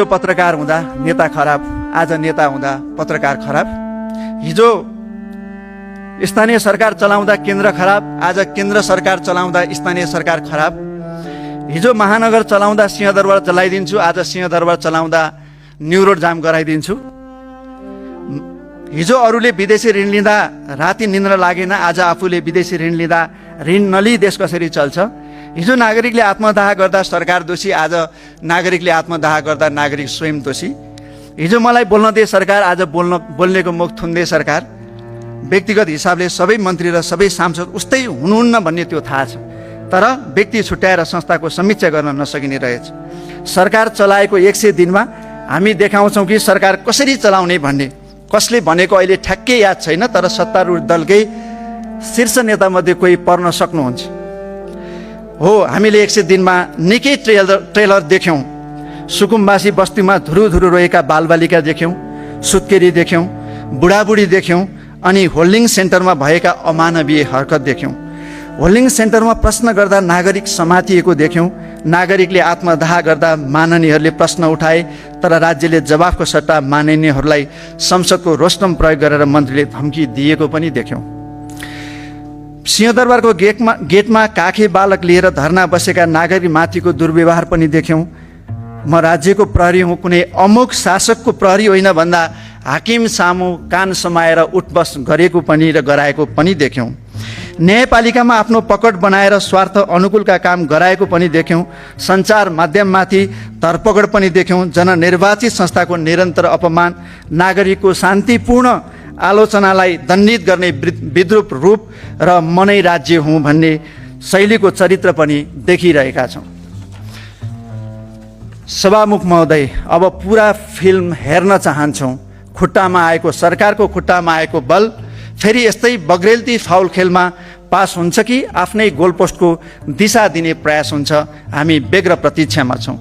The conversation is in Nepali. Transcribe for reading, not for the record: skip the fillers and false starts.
पत्रकार हुँदा नेता खराब, आज नेता हुँदा पत्रकार खराब। हिजो स्थानीय सरकार चलाउँदा केन्द्र खराब, आज केन्द्र सरकार चलाउँदा स्थानीय सरकार खराब। हिजो महानगर चलाउँदा सिंहदरबार चलाइदिन्छु, आज सिंहदरबार चलाउँदा न्यू रोड जाम गराइदिन्छु। हिजो अरूले विदेशी ऋण लिँदा राति निन्द्रा लागेन, आज आफूले विदेशी ऋण लिँदा ऋण नलिई देश कसरी चल्छ। हिजो नागरिकले आत्मदाह गर्दा सरकार दोषी, आज नागरिकले आत्मदाह गर्दा नागरिक स्वयं दोषी। हिजो मलाई बोल्न दे सरकार, आज बोल्नेको मुख थुन्दै सरकार। व्यक्तिगत हिसाबले सबै मन्त्री र सबै सांसद उस्तै हुनुहुन्न भन्ने त्यो थाहा छ, तर व्यक्ति छुट्याएर संस्थाको समीक्षा गर्न नसकिने रहेछ। सरकार चलाएको 100 दिनमा हामी देखाउँछौँ कि सरकार कसरी चलाउने भन्ने। कसले भनेको अहिले ठ्याक्कै याद छैन, तर सत्तारूढ दलकै शीर्ष नेतामध्ये कोही पर्न सक्नुहुन्छ। हो, हामीले 100 दिनमा निकै ट्रेलर देख्यौँ। सुकुम्बासी बस्तीमा धुरुधुरु रोएका बालबालिका देख्यौँ, सुत्केरी देख्यौँ, बुढाबुढी देख्यौँ, अनि होल्डिङ सेन्टरमा भएका अमानवीय हरकत देख्यौँ। होल्डिङ सेन्टरमा प्रश्न गर्दा नागरिक समातिएको देख्यौँ। नागरिकले आत्मदाह गर्दा माननीयहरूले प्रश्न उठाए, तर राज्यले जवाफको सट्टा माननीयहरूलाई संसदको रोस्टम प्रयोग गरेर मन्त्रीले धम्की दिएको पनि देख्यौँ। सिंहदरबारको गेटमा काखे बालक लिएर धरना बसेका नागरिकमाथिको दुर्व्यवहार पनि देख्यौँ। म राज्यको प्रहरी हुँ, कुनै अमुक शासकको प्रहरी होइन भन्दा हाकिम सामु कान समाएर उठबस गरेको पनि र गराएको पनि देख्यौँ। न्यायपालिकामा आफ्नो पकड बनाएर स्वार्थ अनुकूलका काम गराएको पनि देख्यौँ। सञ्चार माध्यममाथि धरपकड पनि देख्यौँ। जननिर्वाचित संस्थाको निरन्तर अपमान, नागरिकको शान्तिपूर्ण आलोचनालाई दण्डित गर्ने विद्रूप रूप र मनै राज्य हुँ भन्ने शैलीको चरित्र पनि देखिरहेका छौँ। सभामुख महोदय, अब पुरा फिल्म हेर्न चाहन्छौँ। खुट्टामा आएको, सरकारको खुट्टामा आएको बल फेरि यस्तै बग्रेलती फाउल खेलमा पास हुन्छ कि आफ्नै गोलपोस्टको दिशा दिने प्रयास हुन्छ। हामी व्यग्र प्रतीक्षामा छौँ।